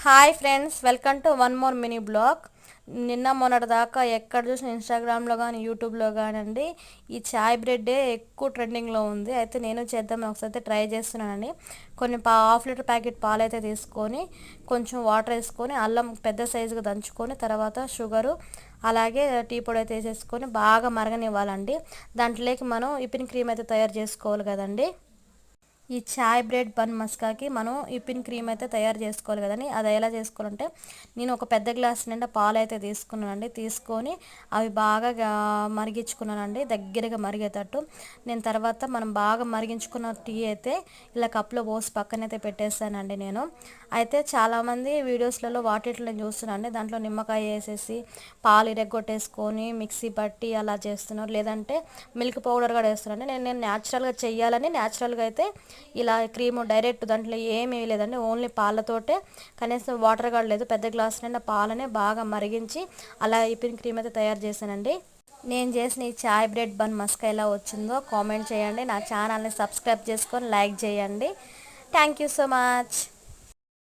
Hi friends, welcome to one more mini blog. నిన్న మొన్నటి దాకా ఎక్కడ చూసిన ఇన్స్టాగ్రామ్లో కానీ యూట్యూబ్లో కానివ్వండి ఈ చాయ్ బ్రెడ్డే ఎక్కువ ట్రెండింగ్లో ఉంది. అయితే నేను చేద్దామని ఒకసారి ట్రై చేస్తున్నానండి. కొన్ని హాఫ్ లీటర్ ప్యాకెట్ పాలు అయితే తీసుకొని కొంచెం వాటర్ వేసుకొని అల్లం పెద్ద సైజుగా దంచుకొని తర్వాత షుగరు అలాగే టీ పొడి అయితే వేసేసుకొని బాగా మరగనివ్వాలండి. దాంట్లోకి మనం విప్పింగ్ క్రీమ్ అయితే తయారు చేసుకోవాలి కదండి. ఈ చాయ్ బ్రెడ్ బన్ మస్కాకి మనం విప్పింగ్ క్రీమ్ అయితే తయారు చేసుకోవాలి కదండి. అది ఎలా చేసుకోవాలంటే నేను ఒక పెద్ద గ్లాస్ నిండా పాలు అయితే తీసుకున్నానండి. తీసుకొని అవి బాగా మరిగించుకున్నానండి, దగ్గరగా మరిగేటట్టు. నేను తర్వాత మనం బాగా మరిగించుకున్న టీ అయితే ఇలా కప్లో పోసి పక్కనైతే పెట్టేస్తానండి నేను. అయితే చాలామంది వీడియోస్లలో వాటిట్లో నేను చూస్తున్నానండి, దాంట్లో నిమ్మకాయ వేసేసి పాలు ఇరగొట్టేసుకొని మిక్సీ పట్టి అలా చేస్తున్నారు, లేదంటే మిల్క్ పౌడర్ కూడా వేస్తున్నారండి. నేను న్యాచురల్గా చెయ్యాలని న్యాచురల్గా అయితే ఇలా క్రీము డైరెక్ట్ దాంట్లో ఏమీ లేదండి, ఓన్లీ పాలతోటే, కనీసం వాటర్ కూడా లేదు, పెద్ద గ్లాస్ నిండా పాలనే బాగా మరిగించి అలా విప్పింగ్ క్రీమ్ అయితే తయారు చేశానండి. నేను చేసిన ఈ చాయ్ బ్రెడ్ బన్ మస్కా ఎలా వచ్చిందో కామెంట్ చేయండి. నా ఛానల్ని సబ్స్క్రైబ్ చేసుకొని లైక్ చేయండి. Thank you so much.